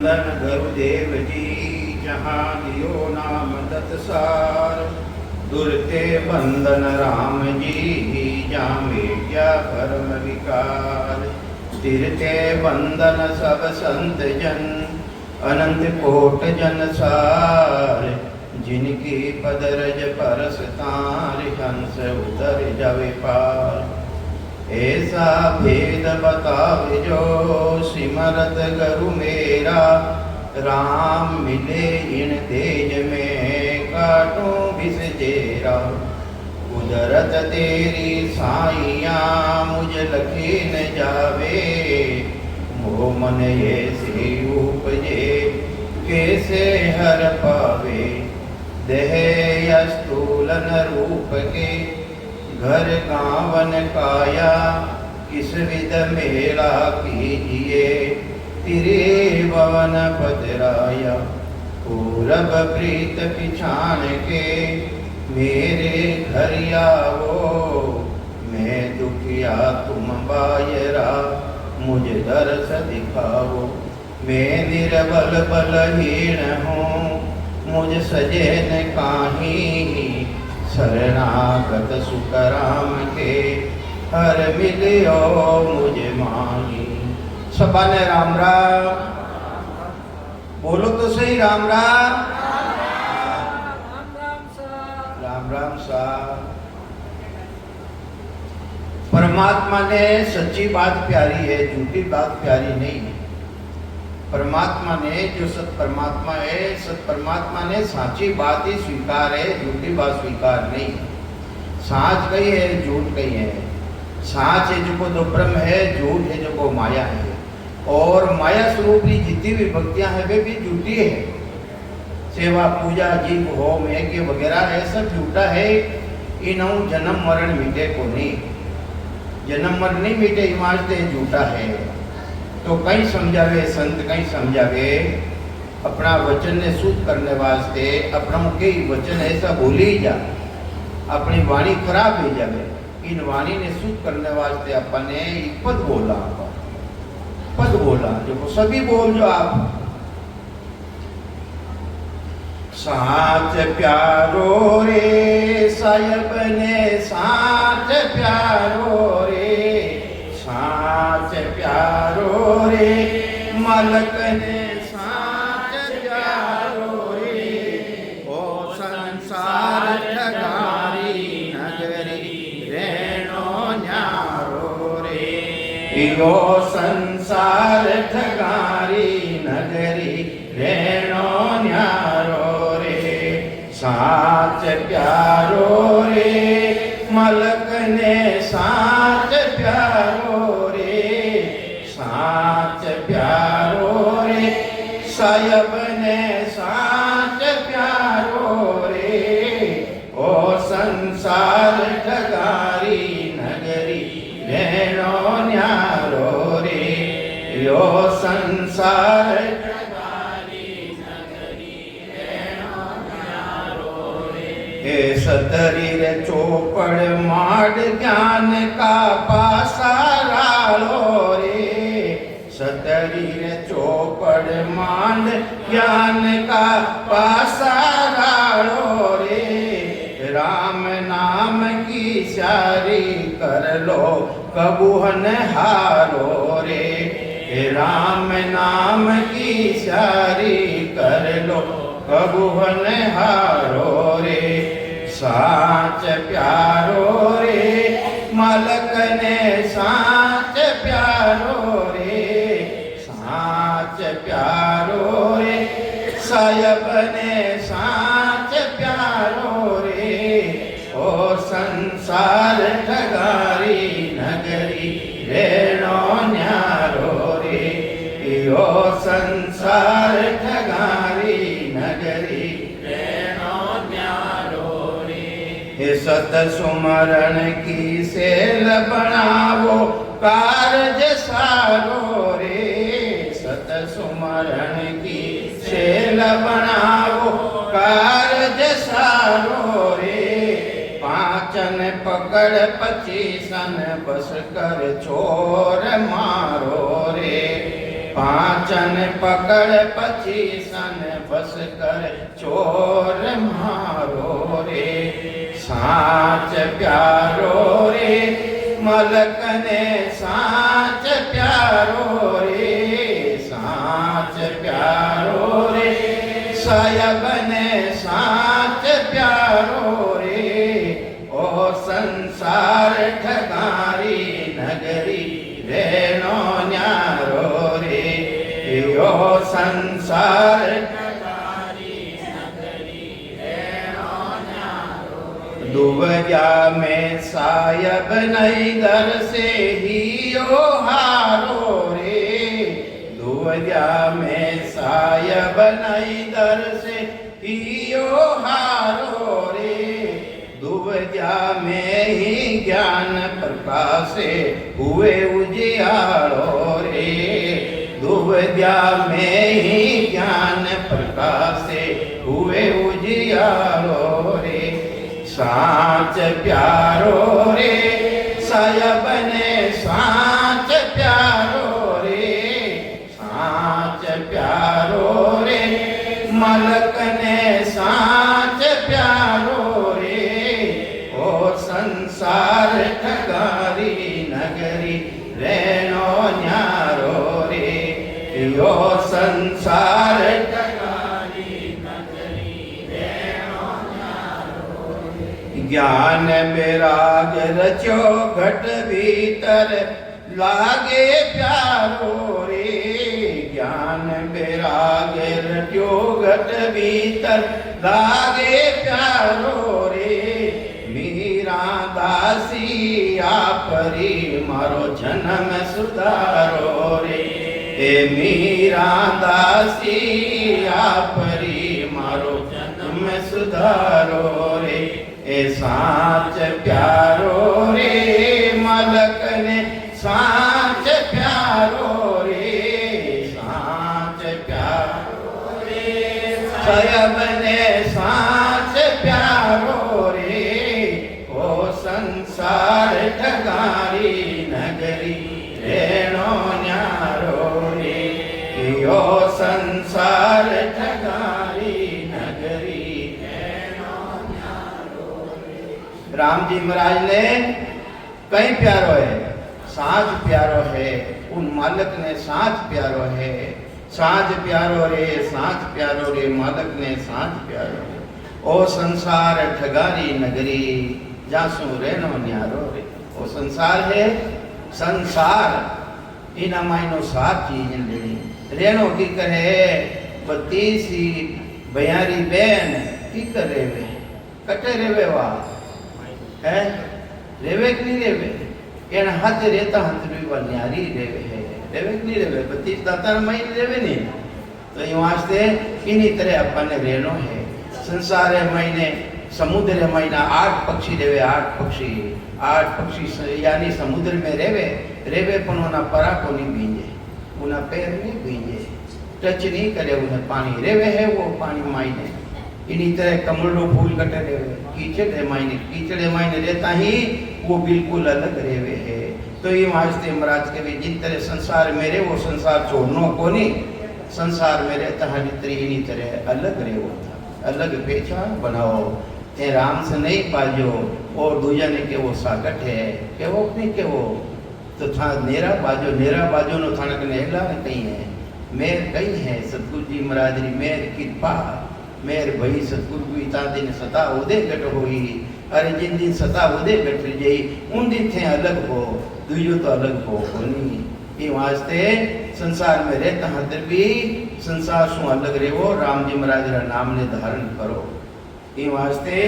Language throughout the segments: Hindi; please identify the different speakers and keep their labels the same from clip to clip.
Speaker 1: नंदन गुरुदेव जी जहाँ दियो नाम तत्सार, दुर्ते बंदन राम जी जामे क्या परम विकार। तिरते बंदन सब संत जन, अनंत कोट जन सार, जिनकी पदरज परस तार, हंस उतर जावे पार। ऐसा भेद बतावे जो सिमरत गुरु मेरा, राम मिले इन तेज में काटूं विष जेरा। कुदरत तेरी साइया मुझ लखी न जावे, मोह मन ऐसे उपजे कैसे हर पावे। देह या स्थूलन रूप के घर गावन काया, किस विध मेला कीजिए तिरे भवन पधराया। पूरब प्रीत पिछाण के मेरे घर आओ, मैं दुखिया तुम बायरा मुझ दर्श दिखाओ। मैं निर्बल बलहीन हूँ मुझ सजन काही, शरणागत सुखराम के हर मिलियो मुझे माही। सबा ने राम राम बोलो तो सही, राम राम राम राम सा। परमात्मा ने सच्ची बात प्यारी है, झूठी बात प्यारी नहीं है। परमात्मा ने जो सत परमात्मा है, सत परमात्मा ने साची बात ही स्वीकार है, झूठी बात स्वीकार नहीं है। साच कही है, झूठ कही है। साच है जो दो ब्रह्म है, झूठ है जो माया है। और माया स्वरूप की जितनी भी भक्तियां हैं वे भी झूठी है। सेवा पूजा जीव होम यज्ञ वगैरह है, सब झूठा है। इनऊ जन्म मरण मिटे को नहीं, जन्म मरण नहीं मिटे, इमाजते झूठा है। तो कहीं समझावे संत, कहीं समझावे अपना वचन ने शुद्ध करने वास्ते अपना के वचन ऐसा बोली ही जा, अपनी वाणी खराब हो जावे। इन वाणी ने शुद्ध करने वास्ते अपने पद बोला, पद बोला जो सभी बोल जो आप। साच प्यारो रे सायब ने साच प्यारो रे, साच प्यारो रे मलक ने साच प्यारो रे। ओ संसार ठगारी नगरी रेणो न्यारो रे। ओ संसार ठगारी नगरी रेणो न्यारो रे। साच प्यारो रे मलक ने साच प्यारो रे, साच प्यारो रे सायब ने साच प्यारो रे। ओ संसार ठगारी नगरी रेणो न्यारो रे। ओ संसार सतरीर चौपड़ माड ज्ञान का पासा रालो रे। सतरीर चौपड़ मांड ज्ञान का पासा रालो रे। राम नाम की सारी कर लो कबूहन हारो रे। राम नाम की सारी कर लो कबूहन हारो रे। साच प्यारो रे मलक ने साच प्यारो रे। साच प्यारो रे सायब ने साच प्यारो रे। ओ संसार ठगारी नगरी रेणो न्यारो रे। ओ संसार ठगारी नगरी सत सुमरण की सेल बनावो कारज सारो रे। सत सुमरण की सेल बनावो कारज सारो रे। पाचन पकड़ पचीसन बस कर छोर मारो रे। पांचन पकड़ पचीसन बस कर चोर मारो रे साच प्यारो रे मलक ने साच प्यारो रे साच प्यारो रे सायब ने साच प्यारो रे ओ संसार ठगारी नगरी रेणो न्यारो रे यो संसार दुवजा में सायब नहीं दर से ही यो हारो रे दुवजा में सायब नहीं दर से ही यो हारो रे दुवजा में ही ज्ञान प्रकाशे हुए उजियारो रे दुवजा में ही ज्ञान प्रकाशे हुए उजियारो रे साच प्यारो रे सायब ने साच प्यारो रे साच प्यारो रे मलक ने साच प्यारो रे ओ संसार ठगारी नगरी रेणो न्यारो रे यो संसार ज्ञान विराग रचो घट भीतर लागे प्यारो रे ज्ञान विराग रचो घट भीतर लागे प्यारो रे मीरा दासी आपरी मारो जन्म सुधारो रे ए मीरा दासी आपरी मारो जन्म सुधारो रे ए साच प्यारो रे मलक ने साच प्यारो रे साच प्यारो रे सायब ने साच प्यारो रे ओ संसार ठगारी नगरी रेणो न्यारो रे यो संसार ठगारी नगरी राम जी महाराज ने कई प्यारो है साँझ प्यारो है उन मालक ने साँझ प्यारो है साँझ प्यारो रे साँझ प्यारो रे मालक ने साँझ प्यारो रे ओ संसार ठगारी नगरी जासू रेनो न्यारो रे ओ संसार है संसार इना मायनो सात चीज लेनी रेनो की करे बत्तीसी बयारी बहन की करे वे कटे रेवे वा है रेवे कि नहीं रेवे एन हाथ रेता हाथ भी वा न्यारी रेवे है रेवे कि नहीं रेवे 32 दाता महीने रेवे नहीं तो ये वास्ते इन्हीं तरह अपन रेनो है संसार है महीने समुद्र है महीना 8 पक्षी रेवे 8 पक्षी यानी समुद्र में रेवे रेवे पण उना परा को नहीं भींजे उना पैर नहीं भींजे टच नहीं करे उन्हें पानी रेवे है वो पानी मायने इन्हीं तरह कमलो फूल कटे रेवे कीचड़ मायने रहता ही वो बिल्कुल अलग रेवे है तो ये वास्ते महाराज के भी जिन तरह संसार में रहे वो संसार छोड़नो को नहीं संसार में रहता है जितनी इन्हीं तरह अलग रेवो था अलग पहचान बनाओ ते राम से नहीं पाजो और दूजा ने के वो साकट है के वो नहीं के वो तो था नेरा बाजो नो थानक ने हेला कहीं है मेर कहीं है सतगुरु जी महाराज री मेर कृपा मेर भई सतगुरु की इता दिन सता उदे गट होई अरे जिन दिन सता उदे गट जई उन दिन थे अलग हो दुजो तो अलग हो कोनी ये वास्ते संसार में रहता हतर भी संसार सु अलग रेवो राम जी महाराज रा नाम ने धारण करो ये वास्ते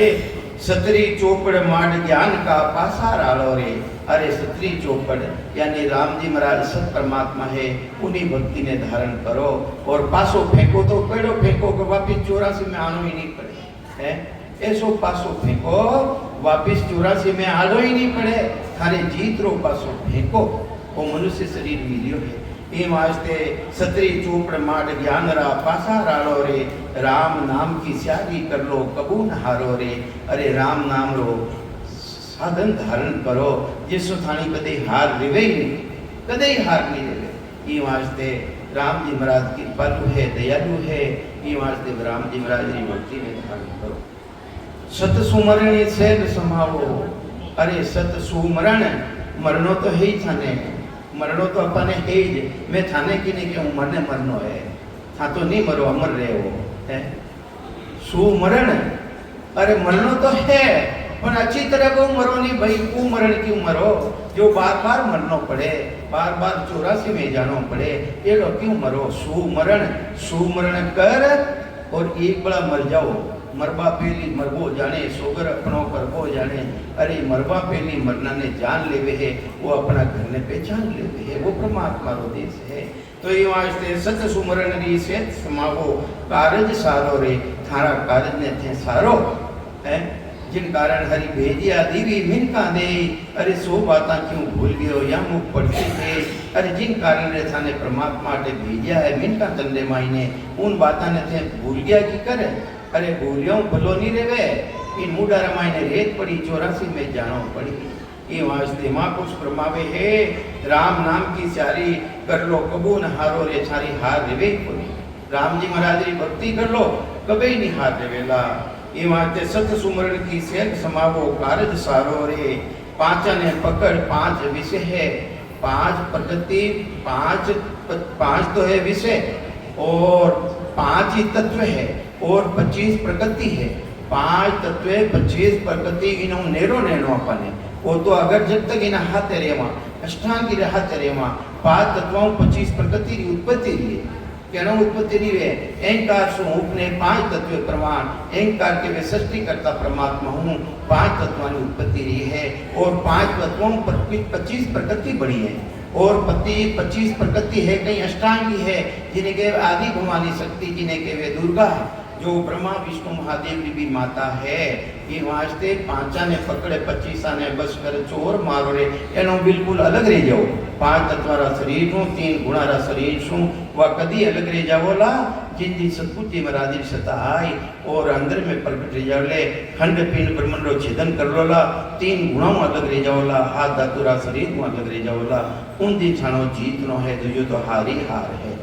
Speaker 1: सतरी चौपड़ माड ज्ञान का पासा रालो रे अरे सतरी चौपड़ यानी राम जी महाराज सत परमात्मा है उन्हीं भक्ति ने धारण करो और पासो फेंको तो पेड़ो फेंको को वापिस 84 में आनो ही नहीं पड़े है ऐसो पासो फेंको वापिस 84 में आलो ही नहीं पड़े थारे जीत रो पासो फेंको वो मनुष्य शरीर मिलियो है ये वास्ते सतरी चौपड़ माड ज्ञान रा पासा रालो रे राम नाम की स्यागी कर लो कबू न हारो रे अरे राम नाम रो साधन धारण करो जिसो थानी कदे हार रेवे ही नहीं कदे ही हार नहीं रेवे ये वास्ते राम जी महाराज कृपालु है, दयालु है। ये वास्ते राम जी महाराज की भक्ति में धारण करो। सत सुमरण सेल समावो। अरे सत सुमरण मरनो तो है ही थाने, मरनो तो अपने है ही। मैं थाने की नहीं कहूँ मरने मरनो है, था तो नहीं मरो, अमर रहे हो है। सुमरण, अरे मरनो तो है पर अच्छी तरह को मरो नहीं भाई। क्यों मरण क्यों मरो, जो बार बार मरनो पड़े, बार बार 84 में जानो पड़े, ये लोग क्यों मरो। सुमरण, सुमरण कर और एक बड़ा मर जाओ। मरबा पेली मरबो जाने, सोगर अपनो करबो जाने। अरे मरबा पेली मरना ने जान लेवे है, वो अपना घर ने पहचान लेवे है, वो परमात्मा रो देश है। तो ये वास्ते सत सुमरण री से समावो, कारज सारो रे, थारा कारज ने थे सारो है। जिन कारण हरि भेजिया दीवी मिनका दे। अरे सो बाता क्यों भूल गयो या मुख पढ़ते थे। अरे जिन कारण रे थाने परमात्मा ने भेजिया है मिनका तंदे माईने, उन बाता ने थे भूल गया की करे। अरे भूलियो भलो नहीं रेवे, इन मुडा रमाई ने रेत पड़ी 84 में जानो पड़ी। ये वास्ते माँ कुछ फरमावे है, राम नाम की सारी कर लो कबू न हारो रे, सारी हार रेवे कोनी। राम जी महाराज की भक्ति कर लो कभी नहीं हार रेवेला। ये वास्ते सत सुमरण की सेल समावो, कारज सारो रे। पांचा ने पकड़, 5 विषय है, 5 प्रकृति, 5 तो है विषय और 5 ही तत्व है और 25 प्रकृति है। 5 तत्व 25 प्रकृति इनो नेरो नेनो अपने वो तो अगर जब तक इना हाथ रेवा अष्टांग की हाथ रेवा 5 तत्वों 25 प्रकृति की उत्पत्ति रही है। क्या उत्पत्ति रही है अहंकार सु उपने 5 तत्व प्रमाण, अहंकार के वे सृष्टि करता परमात्मा हूँ। 5 तत्वों की उत्पत्ति रही है और 5 तत्वों पर 25 प्रकृति बड़ी है और 25 प्रकृति है। कहीं अष्टांगी है जिन्हें के आदि भवानी शक्ति, जिन्हें के वे दुर्गा है, जो ब्रह्मा विष्णु महादेव की भी माता है। ये वास्ते 5 ने पकड़े 25 ने बस कर चोर मारो रे, एनो बिल्कुल अलग रह जाओ। 5 तत्वारा शरीर नु 3 गुणारा शरीर सु वा कदी अलग रह जाओला। जिन जी सतपुति महाराज की सता आई और अंदर में प्रकट रह जाओले, खंड पिंड ब्रह्मांड रो छेदन कर लोला। 3 गुणों अलग रह जाओला, हाथ धातुरा शरीर नु अलग रह जाओला। उन दी छानो जीत नो है, दूजो तो हारी हार है।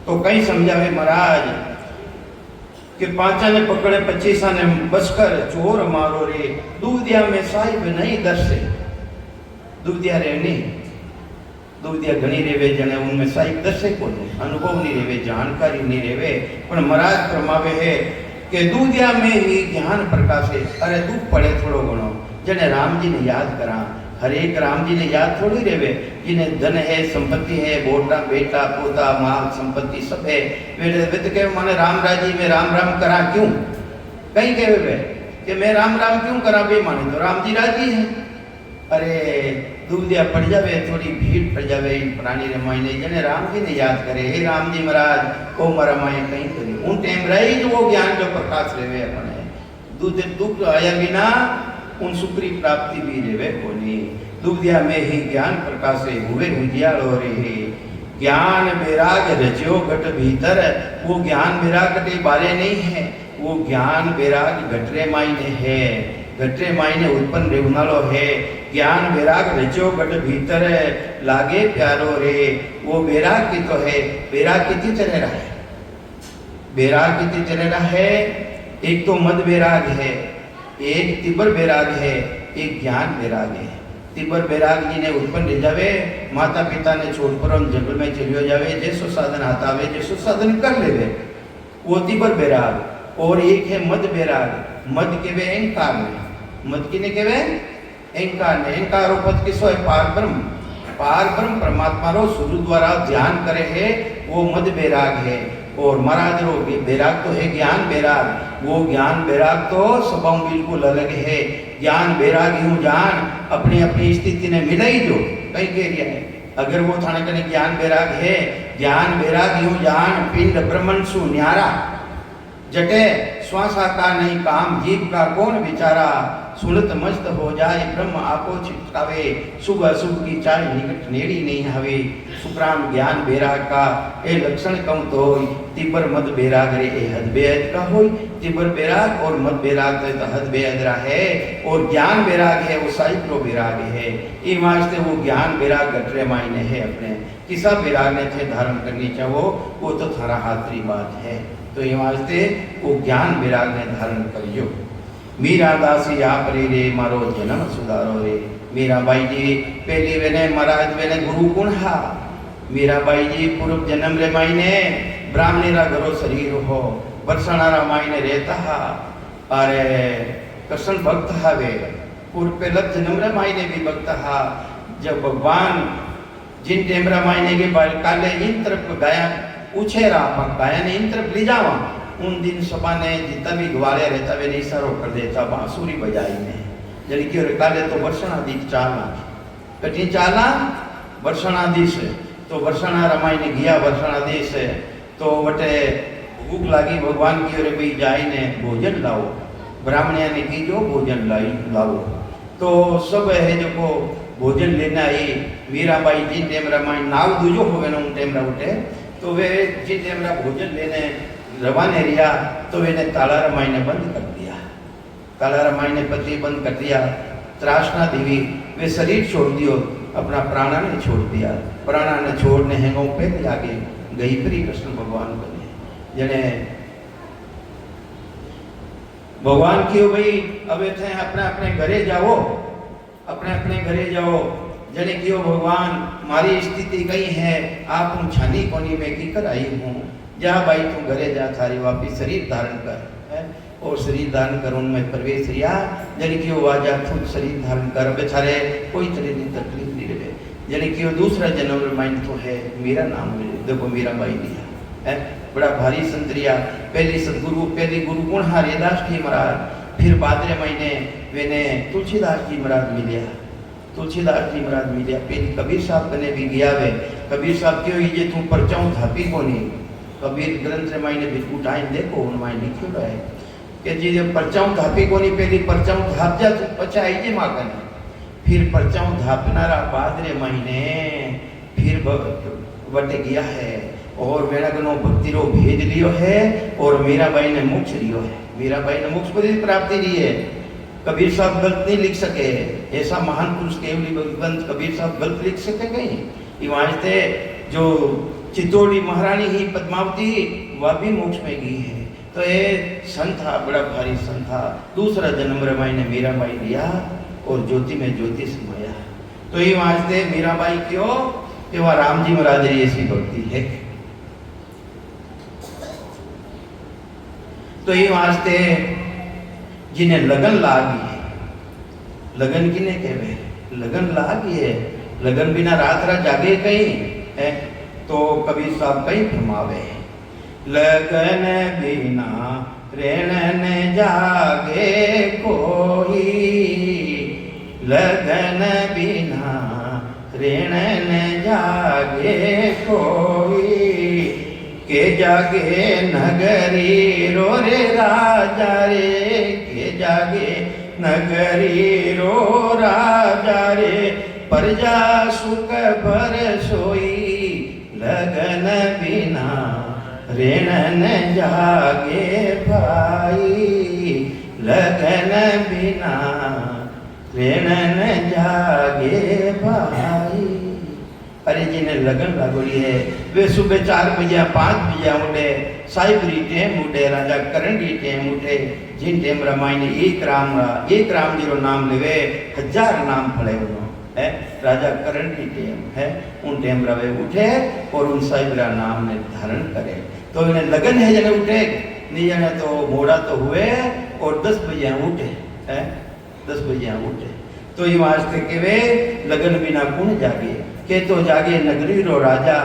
Speaker 1: तो कई समझावे महाराज कि 5 ने पकड़े 25 ने बसकर चोर मारो रे। दूधिया में साहिब नहीं दर्शे, दूधिया रे नहीं, दूधिया घनी रेवे जने उनमें साहिब दर्शे को नहीं, अनुभव नहीं रेवे, जानकारी नहीं रेवे। पर महाराज फरमावे है कि दूधिया में ही ज्ञान प्रकाशे। अरे दुख पड़े थोड़ो घणो जने राम जी ने याद करा, हर एक राम जी ने याद थोड़ी रेवे। जिन्हें धन है, संपत्ति है, बोटा बेटा पोता माल संपत्ति सब है, वे तो कहे माने राम राजी में राम राम करा क्यों। कहीं कहे वे कि मैं राम राम क्यों करा, वे माने तो राम जी राजी है। अरे दूधिया पड़ जावे, थोड़ी भीड़ पड़ जावे प्राणी रे मायने जने राम जी ने याद करे, हे राम जी महाराज ओ मरा माए कहीं करी उन टाइम रही जो वो ज्ञान जो प्रकाश रेवे अपने। दूध दुख आया बिना उन सुखरी प्राप्ति भी रेवे कोनी। दूधिया में ही ज्ञान प्रकाशे हुए उजियालो रे। ज्ञान वैराग रज्यो घट भीतर, वो ज्ञान वैराग के बारे नहीं है, वो ज्ञान वैराग घटरे मायने है, घटरे मायने उत्पन्न रेवनालो है। ज्ञान वैराग रज्यो घट भीतर लागे प्यारो रे। वो वैराग की तो है, वैराग कितनी तरह रहा है, वैराग कितनी तरह रहा है। एक तो मद वैराग है, एक तिबर वैराग है, एक ज्ञान वैराग है। तिबर वैराग जी ने उत्पन्न ले जावे, माता पिता ने छोड़ पर जंगल में चलियो जावे, जैसो साधन हटावे जैसो साधन कर लेवे, वो तिबर वैराग। और एक है मद वैराग, मद के वे अहंकार ने, मद किने के वे अहंकार ने। अहंकार उपत किसो है पार ब्रह्म, पार ब्रह्म परमात्मा रो सुरु द्वारा ध्यान करे है, वो मद वैराग है। और महाराज रो वैराग तो है ज्ञान वैराग, वो ज्ञान वैराग तो स्वभाव बिल्कुल अलग है। ज्ञान वैराग यूं जान अपनी अपनी स्थिति ने मिलाई जो कहीं कह रहा है। अगर वो थाने कने ज्ञान वैराग है, ज्ञान वैराग यूं जान पिंड ब्रह्मंड सु न्यारा, जटे श्वासा का नहीं काम जीव का कौन विचारा, सुनत मस्त हो जाए ब्रह्म आपो छिटकावे शुभ अशुभ की चाय निकट नेड़ी नहीं हवे सुप्राम ज्ञान बेराग का ए लक्षण कम तो होई तिबर मद बेराग रे ए हद बेहद का होई तिबर बेराग और मद बेराग तो हद बेहद रा है और ज्ञान बेराग है वो साहित्रो बेराग है ई वास्ते वो ज्ञान बेराग गटरे मायने है अपने किसा बेराग ने थे धारण करनी चाहो वो तो थारा हाथरी बात है तो ये वास्ते वो ज्ञान बेराग ने धारण करियो मीरा दासी आप रे मारो जन्म सुधारो रे मीरा बाई जी पहली वेने महाराज वेने गुरु गुण हा मीरा बाई जी पूर्व जन्म रे मायने ब्राह्मणी रा घरो शरीर हो बरसाना रा मायने रहता हा अरे कृष्ण भक्त हावे पूर्व पहला जन्म रे मायने भी भक्त हा जब भगवान जिन टेमरा मायने के बाल काले इन तरफ गाया उछेरा पर गाया ने इन तरफ ले जावा उन दिन सभा ने जितना भी ग्वालियर रहता वे इशारो कर देता बांसुरी बजाई में जल्दी क्यों काले तो वर्षणादि चालना कठी चालना वर्षणादि से तो वर्षणा रमाई ने गया वर्षणादि से तो वटे भूख लागी भगवान की ओर भाई जाई ने भोजन लाओ ब्राह्मणिया ने की जो भोजन लाओ तो सब है जो को भोजन लेना आई मीराबाई जिन टेम रमाई नाव दूजो हो गए उन टेम उठे तो वे जिन टेम भोजन लेने रवाने रिया तो वे ताला रमाई ने बंद कर दिया ताला रमाई ने पति बंद कर दिया त्रासना देवी वे शरीर छोड़ दियो अपना प्राणा ने छोड़ दिया प्राणा ने छोड़ने हैंगों पे आगे गई प्री कृष्ण भगवान बने जने भगवान क्यों भाई अब थे अपने अपने घरे जाओ अपने घरे जाओ जने क्यों भगवान मारी स्थिति कही है आप उन छानी कोनी में की कर आई हूँ जा भाई तू घरे जा थारी वापिस शरीर धारण कर है और शरीर धारण कर उनमें प्रवेश रिया जने क्यों वाजा खुद शरीर धारण कर बेचारे कोई तरह की तकलीफ नहीं रहे जने क्यों दूसरा जन्म माइंड तो है मेरा नाम देखो मेरा भाई लिया है बड़ा भारी संतरिया पहली सदगुरु पहली गुरु कौन हरिदास जी महाराज फिर बादरे महीने वेने तुलसीदास जी महाराज मिलिया तुलसीदास जी महाराज मिलिया पहली कबीर साहब कने भी गया वे कबीर साहब क्यों ये तू परचाऊं थापी कोनी कबीर ग्रंथ रे मायने बिल्कुल टाइम देखो उन मायने लिखियो है कि जी जब परचाऊं थापी कोनी पहली परचाऊं थाप जा तू पचा आई जे मां कने फिर परचाऊं थापनारा बादरे महीने फिर वटे गया है और वेणागनो भक्ति रो भेज लियो है और मीराबाई ने मोक्ष लियो है मीराबाई ने मोक्ष पद प्राप्ति ली है कबीर साहब गलत नहीं लिख सके ऐसा महान पुरुष केवली भगवंत कबीर साहब गलत लिख सके कहीं वास्ते जो चित्तौड़ी महारानी ही पद्मावती वह भी मोक्ष में गई है तो ये संत था बड़ा भारी संत था दूसरा जन्म रमाई ने मीराबाई लिया और ज्योति में ज्योति समाया तो ये वास्ते मीराबाई क्यों कि वह राम जी महाराज ऐसी भक्ति है तो ये वास्ते जिन्हें लगन लागी है लगन किने कहवे लगन लागी है लगन बिना रात रात जागे कहीं है तो कबीर साहब कहीं फरमावे लगन बिना रेणन जागे कोई लगन बिना रेणन जागे कोई के जागे नगरी रो रे राजा रे के जागे नगरी रो राजा रे प्रजा सुख भर सोई लगन बिना रेणन जागे भाई लगन बिना रेणन जागे भाई अरे जिन्हें लगन लागोड़ी है वे सुबह 4 बजे 5 बजे उठे साइबरी टेम उठे राजा करंडी टेम उठे जिन टेम रमाई ने एक राम जी रो नाम लेवे 1000 नाम फले उन्हों है राजा करंडी टेम है उन टेम रवे उठे और उन साइबरा नाम ने धारण करे तो इन्हें लगन है जने उठे नहीं जने तो मोड़ा तो हुए और 10 बजे उठे है 10 बजे उठे तो ये वास्ते के वे लगन बिना कौन जागे के तो जागे नगरी रो राजा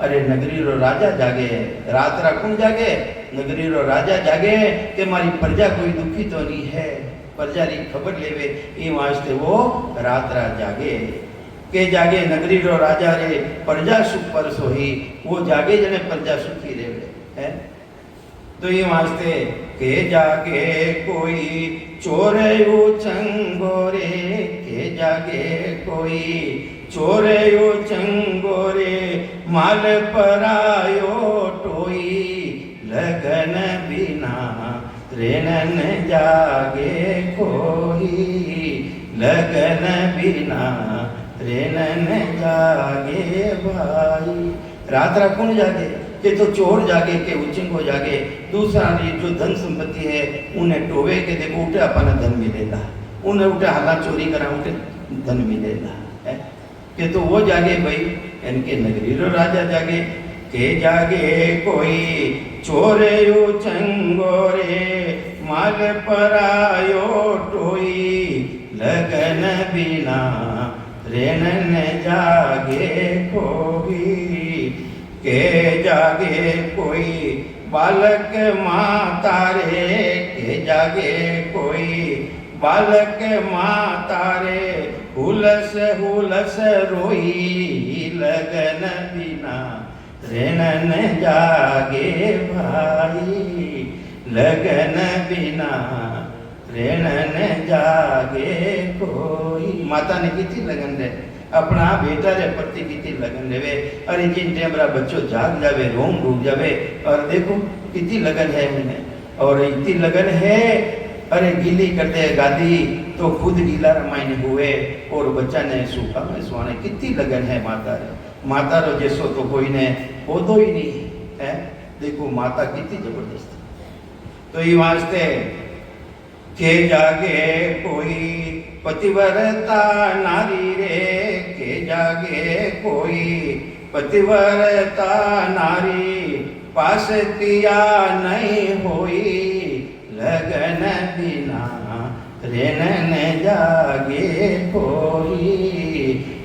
Speaker 1: अरे नगरी रो राजा जागे रात रा कौन जागे नगरी रो राजा जागे के मारी प्रजा कोई दुखी तो नहीं है प्रजा री खबर लेवे ये वास्ते वो रात रात जागे के जागे नगरी रो राजा रे प्रजा सुख पर सोही वो जागे जने प्रजा सुखी रेवे है तो ये वास्ते के जागे कोई चोर चंगो रे, के जागे कोई चोर चंगो रे, माल परायो टोई, लगन बिना ऋण न जागे कोई, लगन बिना ऋण न जागे भाई। रात रात कौन जागे? कि तो चोर जागे के उचिंगो जागे, दूसरा जो धन संपत्ति है उन्हें टोवे के देखो उठे अपना धन मिलेगा, उन्हें उठे हाला चोरी करा उठे धन मिलेगा है कि तो वो जागे भाई, इनके नगरी रो राजा जागे। के जागे कोई चोर चंगो रे, माल परायो टोई, लगन बिना ऋण न जागे कोई। के जागे कोई बालक माता रे, के जागे कोई बालक माता रे, हुलस हुलस रोई, लगन बिना ऋण न जागे भाई, लगन बिना ऋण न जागे कोई। माता ने की थी लगन रे, अपना बेटा रे प्रति कितनी लगन लेवे, अरे जिन टाइम मेरा बच्चों जाग जावे, रोम डूब जावे, और देखो कितनी लगन है उन्हें, और इतनी लगन है, अरे गीली करते गादी तो खुद गीला रमायण हुए और बच्चा ने सूखा में सुहाने, कितनी लगन है माता रे। माता रो जैसो तो कोई ने होदो ही नहीं है, देखो माता कितनी जबरदस्त। तो ये वास्ते के जागे कोई पतिव्रता नारी रे, के जागे कोई पतिव्रता नारी, पास पिया नहीं होई, लगन बिना ऋण न जागे कोई,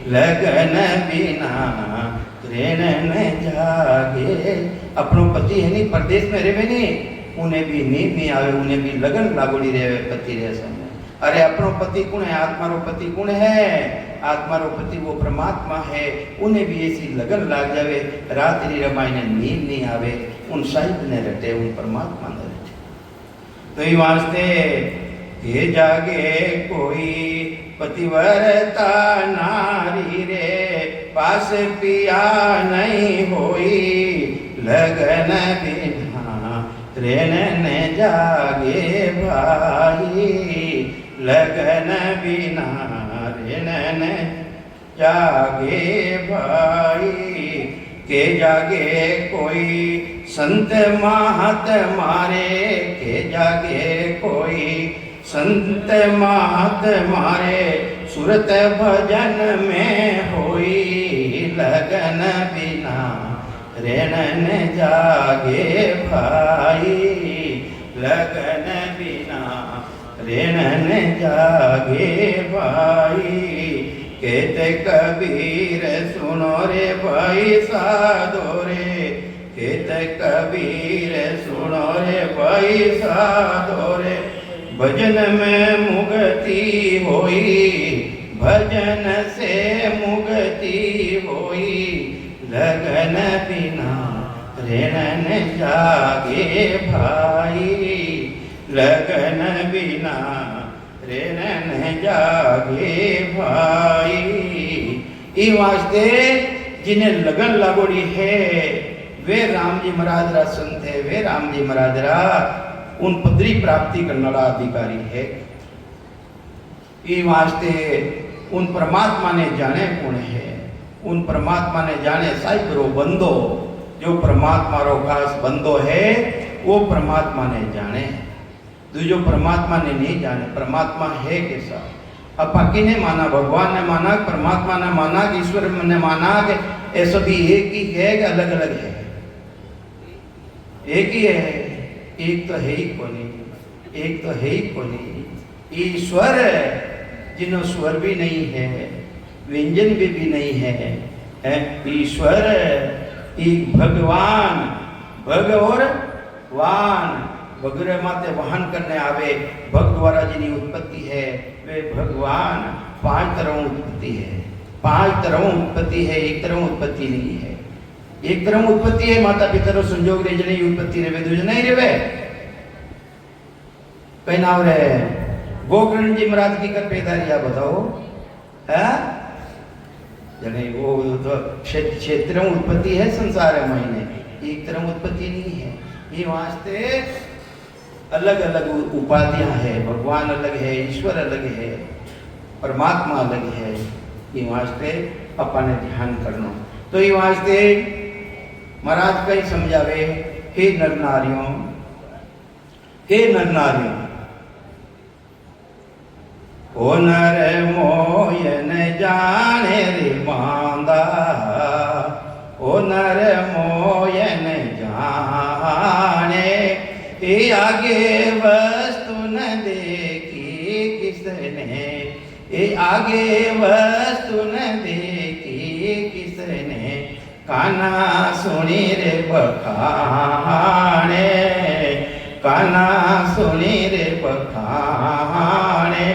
Speaker 1: लगन बिना ऋण न जागे। अपनो पति है नहीं परदेश में रहे नहीं, उन्हें भी नींद नहीं आवे, उन्हें भी लगन लागोड़ी रहे पति रहे समय। अरे अपनो पति कौन है? आत्मारो पति कौन है? आत्मारो पति वो परमात्मा है, उन्हें भी ऐसी लगन लाग जावे, रात्रि रमाई ने नींद नहीं आवे, उन साहिब ने रटे, उन परमात्मा ने रटे। तो ये वास्ते के जागे कोई पतिव्रता नारी रे, पास पिया नहीं होई, लगन बिना ऋण न जागे भाई, लगन बिना ऋण न जागे भाई। के जागे कोई संत महत मारे, के जागे कोई संत महत मारे, सुरत भजन में होई, लगन बिना ऋण न जागे भाई, लगन बिना ऋण न जागे भाई। कहते कबीर सुनो रे भाई साधो रे, कहते कबीर सुनो रे भाई साधो रे, भजन में मुक्ति होई, भजन से मुक्ति होई, लगन बिना ऋण न जागे भाई, लगन बिना ऋण न जागे भाई। ई वास्ते जिन्हें लगन लागोड़ी है वे राम जी महाराज रा संत है, वे राम जी महाराज रा उन पदरी प्राप्ति करने वाला अधिकारी है। ई वास्ते उन परमात्मा ने जाने कौन है, उन परमात्मा ने जाने साहिब रो बंदो, जो परमात्मा रो खास बंदो है वो परमात्मा ने जाने, जो परमात्मा ने नहीं जाने। परमात्मा है कैसा? अब बाकी ने माना, भगवान ने माना, परमात्मा ने माना, ईश्वर ने माना कि ऐसा भी एक ही है कि अलग अलग है? एक ही है, एक तो है ही कोनी, एक तो है ही कोनी। ईश्वर जिन्हों स्वर भी नहीं है, व्यंजन भी नहीं है, ईश्वर एक भगवान, भग और वान, भगरे माते वाहन करने आवे, भग द्वारा जिनी उत्पत्ति है वे भगवान। 5 तरह उत्पत्ति है, 5 तरह उत्पत्ति है, एक तरह उत्पत्ति नहीं है। एक तरह उत्पत्ति है माता पिता रो संजोग रे जने उत्पत्ति रे, दूजे नहीं रे। कई नाम रे गोकर्ण जी महाराज की कर्पेदारी आप बताओ है जने वो तो क्षेत्र में उत्पत्ति है संसार है महीने एक तरह उत्पत्ति नहीं है ये वास्ते अलग अलग उपाधियां है भगवान अलग है ईश्वर अलग है परमात्मा अलग है ये वास्ते अपन ध्यान करना तो ये वास्ते महाराज कई समझावे हे नर नारियों ओ नर मोयन जाने रे बांदा ओ नर मोयन जाने ये आगे वस्तु न देखी किसने ये आगे वस्तु न देखी किसने काना सुनी रे बखाने काना सुनी रे बखाने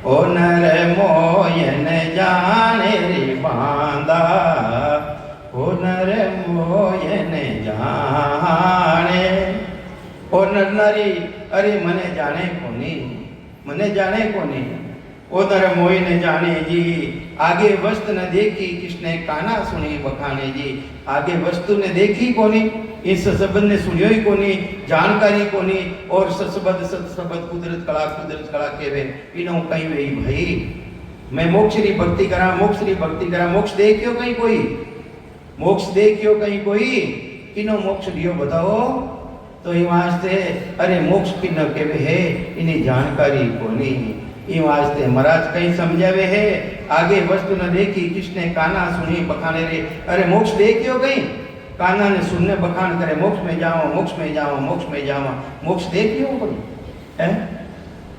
Speaker 1: ओ नर मोयन जाने रे बांदा ओ नर मोयन जाने ओ नर नारी अरे मने जाने कोनी ओ नर मोयन जाने जी आगे वस्तु न देखी किसने काना सुनी बखाने जी आगे वस्तु ने देखी कोनी इस सबद ने सुनियो ही कोनी जानकारी कोनी और सत्सबद कुदरत कला केवे इनो कहीं वे भाई मैं मोक्ष री भक्ति करा मोक्ष देखियो कहीं कोई किनो मोक्ष दियो बताओ तो ये वास्ते अरे मोक्ष किनो केवे है इन्हें जानकारी कोनी ये वास्ते महाराज कहीं समझावे है आगे वस्तु न देखी किसने काना सुनी बखाने रे अरे मोक्ष देखियो कहीं काना ने सुनने बखान करे मोक्ष में जाओ मोक्ष देखियो कोई है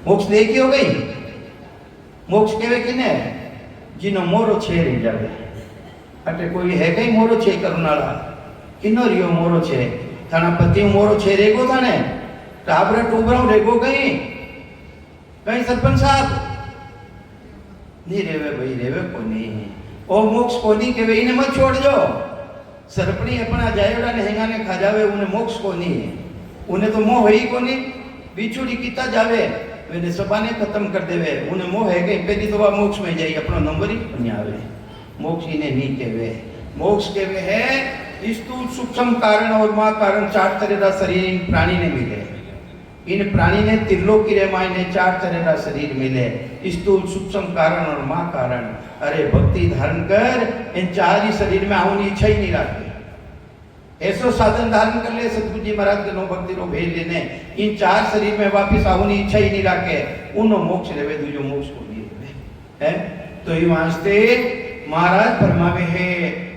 Speaker 1: मोक्ष देखियो कहीं मोक्ष केवे किने जिनो मोरो छे रे जावे अटे कोई है कहीं मोरो छे करुणाला किनो रियो मोरो छे थाना पति मोरो छे रेगो थाने टाबरा टूबरा रेगो कहीं सरपंच साहब नहीं रेवे कोनी ओ मोक्ष कोनी के वे इन्हें मत छोड़ जो सरपणी अपना जायोड़ा ने हेंगा ने खा जावे उन्हें मोक्ष कोनी है उन्हें तो मोह ही कोनी बिछुड़ी कीता जावे वे सबाने खत्म कर देवे उन्हें मोह है कहीं पहली तो वह मोक्ष में जाई अपना नंबर ही नहीं आवे मोक्ष इन्हें नहीं केवे मोक्ष केवे है स्थूल सूक्ष्म कारण और मा कारण चार तरह का शरीर प्राणी ने मिले इन प्राणी ने त्रिलोकी रे मायने चार तरह का शरीर मिले स्थूल सूक्ष्म कारण और मां कारण अरे भक्ति धारण कर इन चार ही शरीर में आऊनी इच्छा ही नहीं रखते ऐसो साधन धारण कर ले सतगुरु जी महाराज के नो भक्ति रो भेज लेने इन चार शरीर में वापिस आऊनी इच्छा ही नहीं रखे उनो मोक्ष रेवे दूजो मोक्ष को नहीं रेवे है तो ये वास्ते महाराज फरमावे है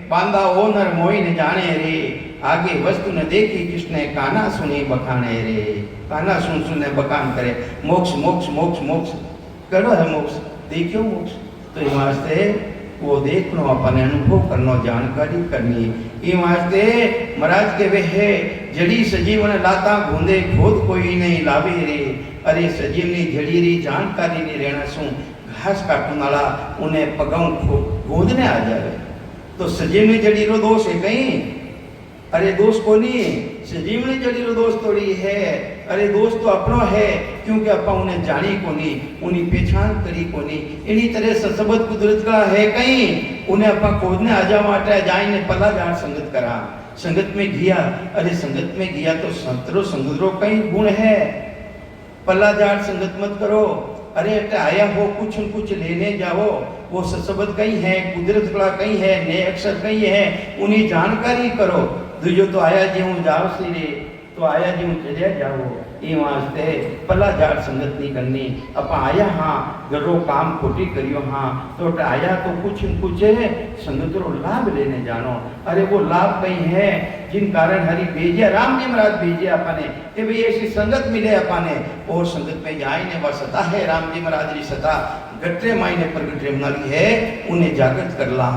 Speaker 1: बांदा ओ नर मोई ने जाने रे आगे वस्तु न देखी किसने काना सुनी बखाने रे काना सुने बखान करे मोक्ष करो है मोक्ष देखियो मोक्ष तो ये वास्ते वो देखनो अपने अनुभव करनो जानकारी करनी ये वास्ते महाराज के वे है जड़ी सजीवन लाता घूंदे खोद कोई नहीं लावे रे अरे सजीवनी जड़ी री जानकारी नहीं रहना सु घास काटने वाला उन्हें पगाऊं गोदने आ जावे तो सजीवनी जड़ी रो दोष है कहीं अरे दोष कोनी सजीवनी जड़ी रो दोष थोड़ी है अरे दोष तो अपनो है क्योंकि अपा उन्हें जानी कोनी उन्हीं पहचान करी कोनी इन्हीं तरह ससबत कुदरत का है कहीं उन्हें अपा खोदने आ जा माटे जाए ने पला जान संगत करा संगत में गया अरे संगत में गया तो संतरो संगतरो कई गुण है पला जाट संगत मत करो अरे आया हो कुछ लेने जाओ वो ससबत कहीं है कुदरत कला कहीं है नए अक्षर कहीं है उन्हीं जानकारी करो दूजो तो आया जी हूँ जाओ सीरे तो आया जी हूँ चलिया जाओ ये वास्ते पला जाट संगत नहीं करनी अब आया हाँ गरो काम खोटी करियो हाँ तो आया तो कुछ संगत रो लाभ लेने जानो अरे वो लाभ कहीं है जिन कारण हरि भेजिया राम जी महाराज भेजिया अपने कि भाई ऐसी संगत मिले अपने और संगत में जाए ने वह सता है राम जी महाराज की सता गट्रे मायने प्रगट रेमनाली है उन्हें जागृत कर ला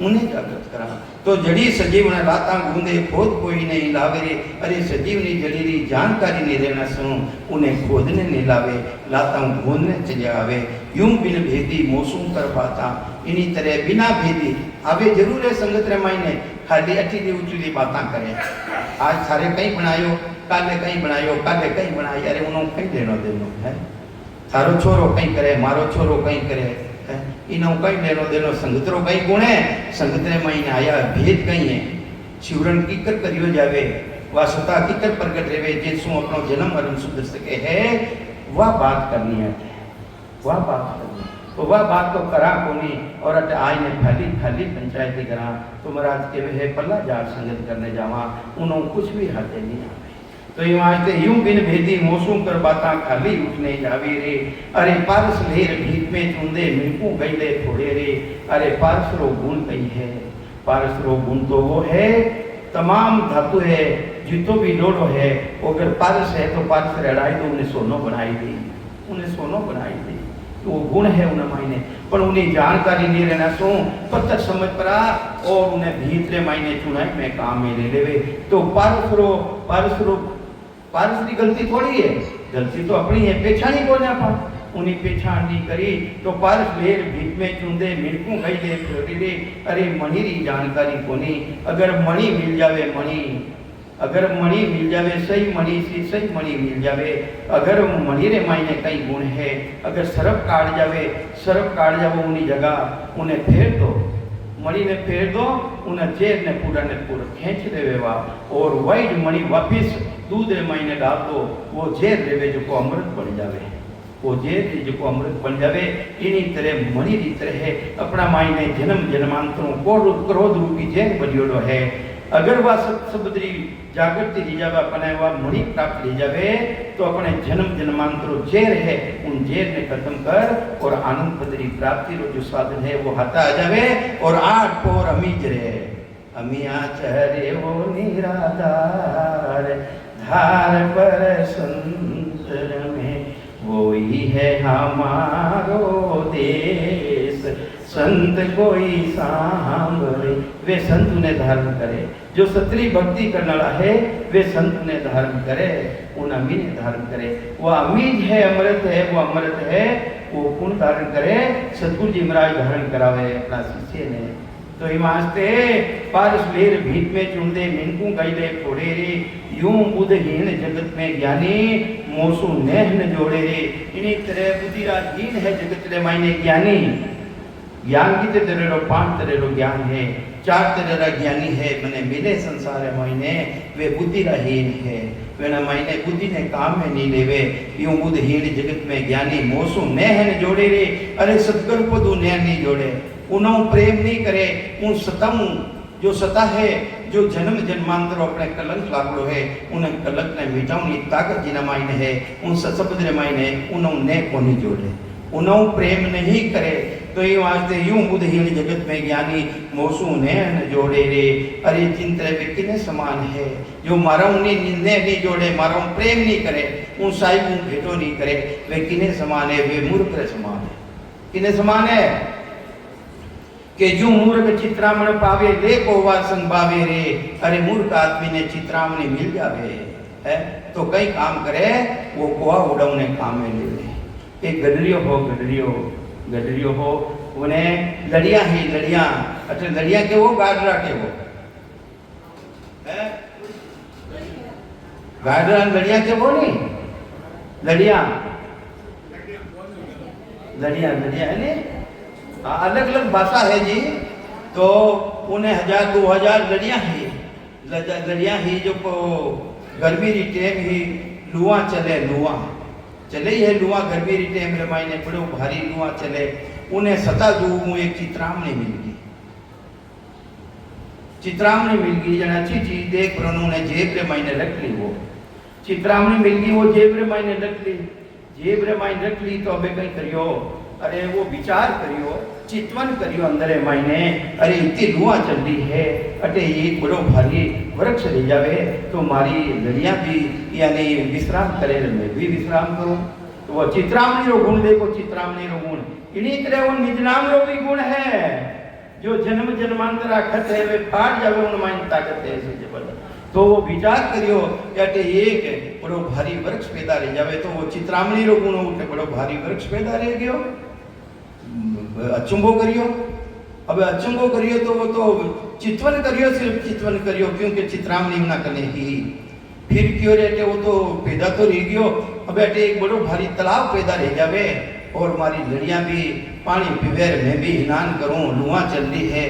Speaker 1: उन्हें जागृत करा तो जड़ी सजीवन लाता गूंदे खोद कोई नहीं लावे रे अरे सजीवनी जड़ी जानकारी नहीं रहना सुनो उन्हें खोदने नहीं लावे लाता गूंदने चले आवे यूं बिन भेदी मौसम कर पाता इन्हीं तरह बिना भेदी आवे जरूर है संगत रे मायने खाली अठी दी उचली बातें करे आज सारे कहीं बनायो काले कहीं बनायो काले कहीं बनाई, अरे उन्होंने कहीं लेनो देनो है। थारो छोरो कहीं करे मारो छोरो कहीं करे है, इनो कहीं लेनो देनो। संगतरो कहीं गुण है, संगतरे महीने आया भेद कहीं है। शिवरण कीकर करियो जावे वह सता कीकर प्रगट रेवे, जेसु अपनो जन्म मरण सुधर सके है, वह बात करनी है, वह बात करनी। तो वह बात तो करा कोनी और अट आई ने खाली खाली पंचायती करा तो महाराज के वे पल्ला जाट संगत करने जावा, उन्होंने कुछ भी हाथे नहीं आवे। तो ये वास्ते यूं बिन भेदी मौसम कर बाता खाली उठने जावी रे, अरे पारस लेर भीत में चुंदे मिनकू गईले थोड़े रे। अरे पारस रो गुण कहीं है, पारस रो गुण तो वो है तमाम धातु है, जितो भी लोड़ो है, अगर पारस है तो पारस रेड़ाई तो उन्हें सोनो बनाई दी, उन्हें सोनो बनाई दी। तो वो गुण है उन्हें मायने, पर उन्हें जानकारी नहीं रहना सो पत्थर समझ पड़ा और उन्हें भीतरे मायने चुनाई में काम में ले लेवे। तो पारस की गलती थोड़ी है, गलती तो अपनी है, पेछानी बोलना पा उन्हें पेछान नहीं करी। तो पारस लेर भीत में चुंदे मिनकू गई ले फिर रे। अरे मणि री जानकारी कोनी, अगर मणि मिल जावे मणि, अगर मणि मिल जावे सही मणि सी सही मणि मिल जावे, अगर मणि रे मायने कई गुण है, अगर सरप काट जावे उन्हीं जगह उन्हें फेर दो, मणि ने फेर दो, उन्हें जेर ने पूरा खींच देवे वा, और वही मणि वापिस दूध रे मायने डाल दो, वो जेर रेवे जो को अमृत बन जावे, वो जेर जो को अमृत बन जावे। इन्हीं तरह मणि री तरह है अपना मायने जन्म जन्मांतरों को क्रोध रूपी जेर बनियोड़ो है। अगर वह समुद्री जागृति ली जावे अपने वह मणि प्राप्त ली जावे तो अपने जन्म जन्मांतरों जेर है उन जेर ने खत्म कर और आनंद पदरी प्राप्ति रो जो साधन है वो हाथा आ जावे। और आठ पोर अमीज रे अमिया चहरे वो निराधार धार पर संतर में, वो ही है हमारो देश संत कोई सांभरे। वे संत उन्हें धारण करे, जो सत्री भक्ति करने वाला है वे संत उन्हें धारण करे, उन अमी ने धारण करे। वो अमीज है अमृत है, वो अमृत है, वो कौन धारण करे? सतगुरु जी महाराज धारण करावे अपना शिष्य ने। तो हिमास्ते पारस लेर भीत में चुंदे मिनकू गईले फोड़े रे, यूं बुद्धहीन जगत में ज्ञानी मोसू नेहन जोड़े रे। इन्हीं तरह बुद्धिहीन है जगत रे मायने ज्ञानी। ज्ञान की तरह रो पांच तरह रो ज्ञान है, चार तरह रा ज्ञानी है मने मिले संसार मायने वे बुद्धिहीन है, वे न मायने बुद्धि ने काम में नहीं लेवे। यूं बुद्धहीन जगत में ज्ञानी मोसू नेहन जोड़े रे। अरे सतगुरु पदू नेहन नहीं जोड़े, उन्हों प्रेम नहीं करे, उन सतम जो सता है जो जन्म जन्मांतर अपने कलंक लागड़ो है उन्हें कलंक ने मिटावनी ताकत जिना मायने है, उन सत्सबद मायने उन्होंने को नहीं जोड़े, उन्हों प्रेम नहीं करे। तो ये वास्ते यूं बुद्धहीन जगत में ज्ञानी मोसू ने जोड़े रे। अरे चिंतन व्यक्ति ने समान है जो मारा उन्हें नहीं जोड़े, मारा प्रेम नहीं करे, उन साहिब भेटो नहीं करे, वे किने समान है? वे मूर्ख रे समान है। किने समान है? कि जो मूर्ख चित्रामण पावे ले को वा संग पावे रे। अरे मूर्ख आदमी ने चित्रामणी मिल जावे है तो कई काम करे, वो कोहा उड़ाने काम में ले ले। एक गडरियो हो उन्हें लड़िया ही लड़िया, अच्छा लड़िया के वो गाडरा के वो है, गाडरा लड़िया के वो नहीं, लड़िया है ने अलग अलग भाषा है जी। तो उन्हें 1000-2000 लड़िया ही जो गर्मी री टेम ही लुआ चले ही है लुआ गर्मी री टेम रे मायने बड़ो भारी लुआ चले। उन्हें सता जो एक चित्रामणी मिल गई जना अच्छी चीज देख पर उन्होंने जेब रे मायने रख ली, वो चित्रामणी मिल गई, वो जेब रे मायने रख ली। तो अबे कहीं करियो, अरे वो विचार करियो, चितवन करियो अंदर मायने, अरे इतनी लुआ चल रही है, अटे एक बड़ो भारी वृक्ष ले जावे तो मारी लड़िया भी यानी विश्राम करे, मैं भी विश्राम करूं। तो वो चित्रामणी रो गुण देखो, चित्रामणी रो गुण इन्हीं तरह वो निजनाम रो भी गुण है जो जन्म जन्मांतर आखत है वे फाट जावे उन मायने ताकत है ऐसे जबरदस्त। तो वो विचार करियो कि एक बड़ो भारी वृक्ष पैदा रह जावे तो वो चित्रामणी रो गुण उठे बड़ो भारी वृक्ष पैदा रह गयो। अचंभो करियो, अब अचंभो करियो तो वो तो चितवन करियो, सिर्फ चितवन करियो क्योंकि चित्रामणी ना कने ही फिर क्यों रहते वो तो पैदा तो रह गयो, अब बेटे एक बड़ो भारी तालाब पैदा रह जावे और हमारी लड़ियां भी पानी पीवे, मैं भी स्नान करूं, लुआ चल रही है,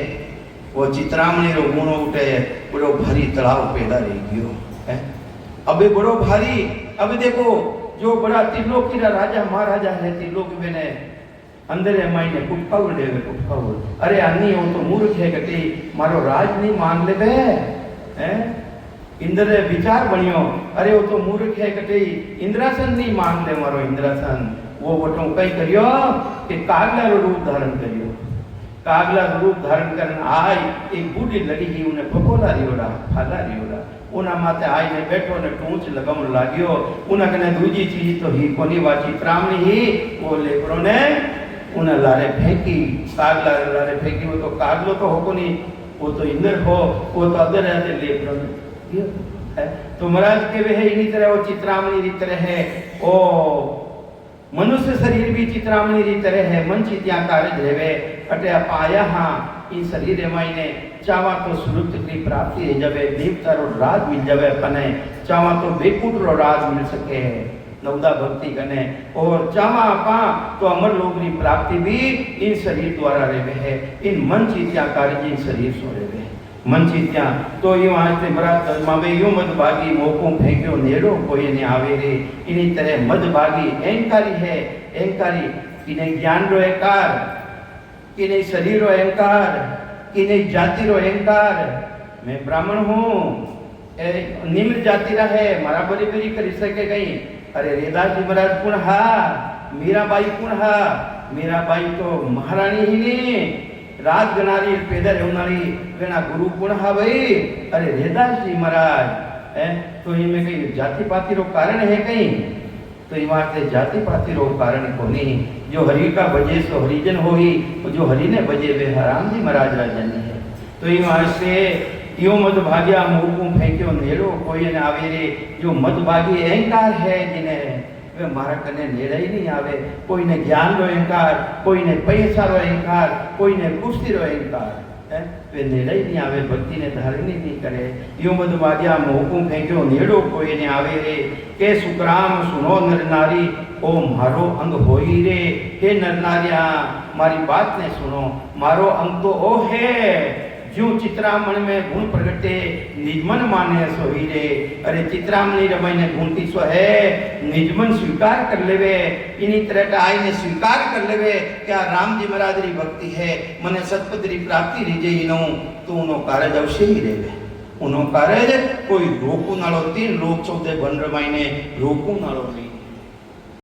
Speaker 1: वो चित्रामणी रो गुणो उठे, बड़ो भारी तालाब पैदा रह गयो है। अब बड़ो भारी, अब देखो जो बड़ा त्रिलोकी रा राजा महाराजा है, त्रिलोकी में ने अंदर है मायने कुटकाउल देवे कुटकाउल, अरे अन्नी वो तो मूर्ख है कटी मारो राज नहीं मान ले बे हैं, इंद्र विचार बनियो, अरे वो तो मूर्ख है कटी इंद्रासन नहीं मान ले मारो इंद्रासन, वो बटो कई करियो कि कागला रो रूप धारण करियो, कागला रूप धारण करन आई एक बूढ़ी लड़ी ही उन्हें फकोला रियोड़ा फाला रियोड़ा उना माते आई ने बैठो ने टूंच लगम लाग्यो, उना कने दूजी चीज तो ही कोनी वाची त्रामणी ही वो लेकरो ने उन्हें लारे फेंकी, कागला लारे फेंकी, वो तो कागलो तो हो कोनी, वो तो इंद्र हो, वो तो अदर रहते लेकरो ने, तो महाराज के वे है इन्हीं तरह वो चित्रामणी री तरह है, ओ मनुष्य शरीर भी चित्रामणी री तरह है, मन चित्या कार्य रेवे अटे पाया हाँ इन शरीर मायने चावा तो सुरुत की प्राप्ति है जबे देवता रो राज मिल जावे पने, चावा तो बेकुट रो राज मिल सके नवदा भक्ति कने, और चावा पा तो अमर लोक की प्राप्ति भी इन शरीर द्वारा रेवे है, इन मन चित्या कार्य इन शरीर सो रेवे मन चित्या, तो यूं आज से बड़ा मावे यूं मदभागी मोको फेंक्यो नेड़ो कोई ने आवे रे, इन्हीं तरह मदभागी अहंकारी है, अहंकारी इन्हें ज्ञान रो अहंकार, कि नहीं शरीर रो अहंकार, कि नहीं जाति रो अहंकार, मैं ब्राह्मण हूँ निम्न जाति रा है मारा बरी कर सके कहीं, अरे रेदास जी महाराज कौन हा, मीराबाई कौन हा, मीराबाई तो महारानी ही नहीं राज गनारी पैदा होनारी गणा गुरु कौन हा भाई, अरे रेदास जी महाराज है, तो इनमें कहीं जाति पाति रो कारण है कहीं, तो ये बात जाति पाति रो कारण को नहीं, जो हरि का बजे सो हरिजन हो ही, जो हरि ने बजे वे हराम जी महाराज राजन है, तो ये वास्ते यो मद भाग्या मुंह फेंक्यो नेड़ो कोई ने आवे रे, जो मद भागी अहंकार है जिन्हें वे मारा कने नेड़े ही नहीं आवे, कोई ने ज्ञान रो अहंकार, कोई ने पैसा रो अहंकार, कोई ने कुर्सी रो अहंकार है, वे नेड़े ही नहीं आवे, भक्ति ने धारण ही नहीं करे, यो मद भाग्या मुंह फेंक्यो नेड़ो कोई ने आवे रे, के सुकराम सुनो नर नारी ओ मारो अंग होई रे, हे नर नारिया मारी बात ने सुनो, मारो अंग तो ओ है, जो चित्रामण में गुण प्रगटे निजमन माने सोई रे, अरे चित्रामणी रमई ने गुण की सो है निजमन स्वीकार कर लेवे, इन्हीं तरह का आई ने स्वीकार कर लेवे क्या राम जी महाराज री भक्ति है, मने सतपद री प्राप्ति रीजे इनो, तो उनो कार्य अवश्य ही रेवे, उनो कार्य कोई रोकू नालो 3 लोक 14 बन रमाई ने रोकू नालो नहीं।